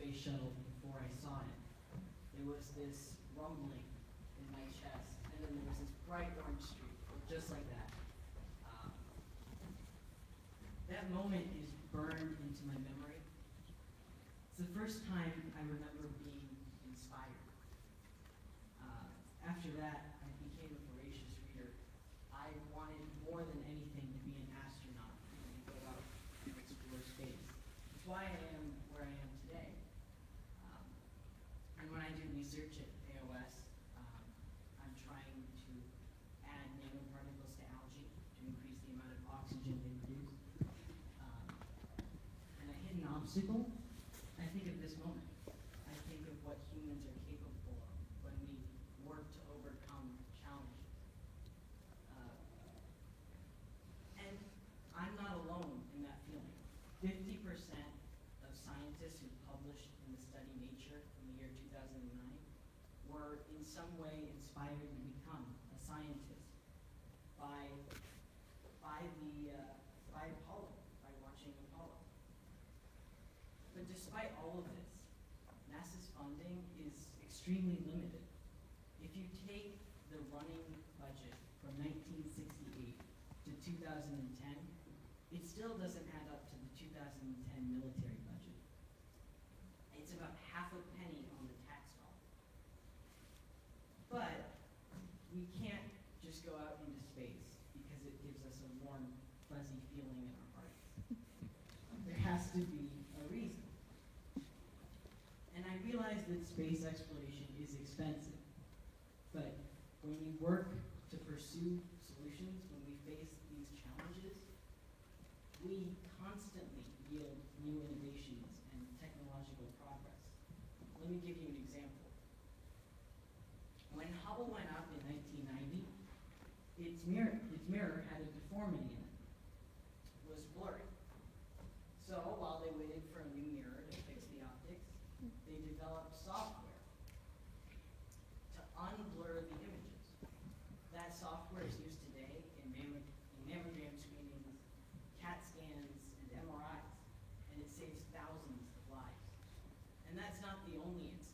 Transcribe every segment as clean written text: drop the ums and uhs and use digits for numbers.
space shuttle before I saw it. There was this rumbling in my chest, and then there was this bright orange streak, just like that. That moment is burned into my memory. It's the first time I remember being inspired. After that, I became a voracious reader. I wanted more than anything to be an astronaut and go out and explore space. It's why I am where I am today. And when I do research at AOS, I'm trying to add nanoparticles to algae to increase the amount of oxygen they produce. And I hit an obstacle, I think of this moment. I think of what humans are capable of when we work to overcome challenges. And I'm not alone in that feeling. 50% of scientists who published in the study Nature in the year 2009 were in some way inspired to become a scientist by Apollo, by watching Apollo. But despite all of this, NASA's funding is extremely limited. If you take the running budget from 1968 to 2010, it still doesn't add up to the 2010 military budget. It's about half a penny on the tax dollar. But we can't just go out into space because it gives us a warm, fuzzy feeling in our hearts. There has to be a reason. And I realize that space exploration is expensive, but when we work to pursue solutions, when we face these challenges, we constantly yield new innovations and technological progress. Let me give you an example. When Hubble went up in 1990, its mirror had a deformity in it. It was blurry. So while they waited for a new mirror to fix the optics, they developed software to unblur the images. That software is used today in mammogram screenings, CAT scans, and MRIs, and it saves thousands of lives. And that's not the only instance.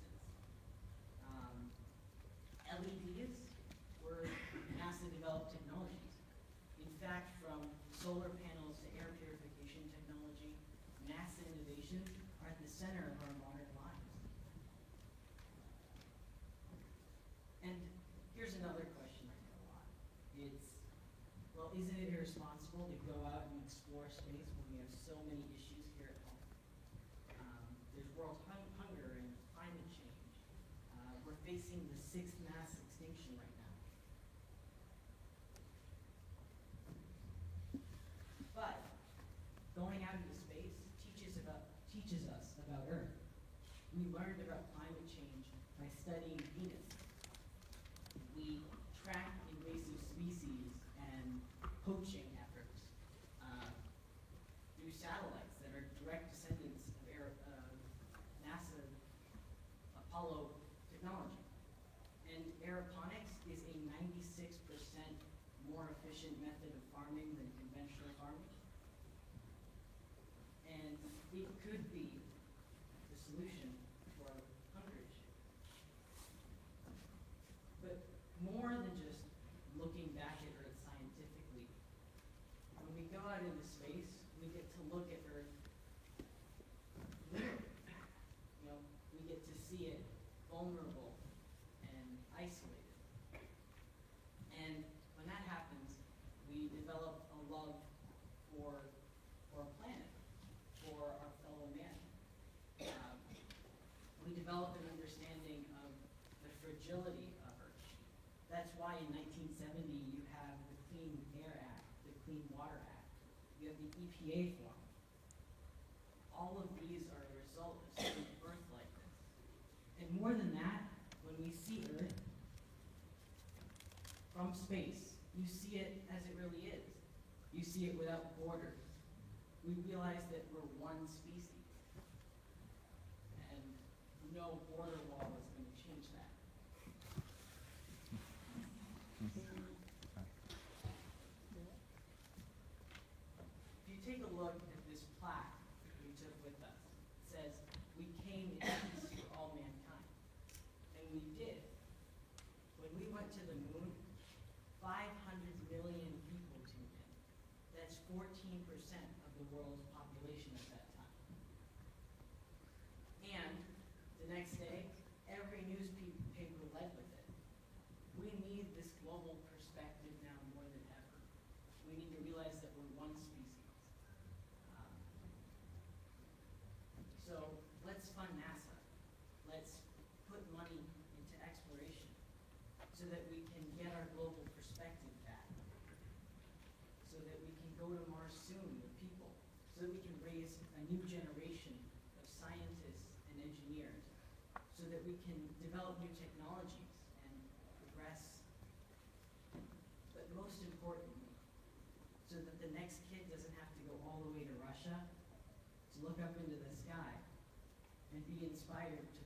LEDs were NASA-developed technologies. In fact, from solar panels to air purification technology, NASA innovations are at the center of our modern lives. And here's another question I get a lot. It's, well, isn't it irresponsible to go out and explore space when we have so many issues here at home? There's world hunger and climate change. We're facing the 6th mass extinction right now. But going out into space teaches us about Earth. We learned about climate change by studying Venus. We track invasive species and poaching efforts through satellites that are direct descendants of NASA Apollo technology. And aeroponics is a 96% more efficient method of farming than conventional farming. And it could be the solution to our hunger issue. But more than just looking back at Earth scientifically, when we go out into space, we get to look at Earth literally. We get to see it vulnerable and isolated. And when that happens, we develop a love for our planet, for our fellow man. We develop an understanding of the fragility of Earth. That's why in 1970 you have the Clean Air Act, the Clean Water Act. You have the EPA form. All of these are a result of seeing Earth like this. And more than that, when we see Earth from space, you see it as it really is. You see it without borders. We realize that we're one species. And no border wall is going to change that. If you take a look at this plaque we took with us, it says, "We came in we did. When we went to the moon, 500 million people tuned in. That's 14% of the world's population at that time. And the next day, every newspaper led with it. We need this global perspective now more than ever. We need to realize that we're one species. So let's fund NASA. Let's put money into exploration so that we can get our global perspective back. So that we can go to Mars soon with people. So that we can raise a new generation of scientists and engineers. So that we can develop new technologies and progress. But most importantly, so that the next kid doesn't have to go all the way to Russia to look up into the sky and be inspired to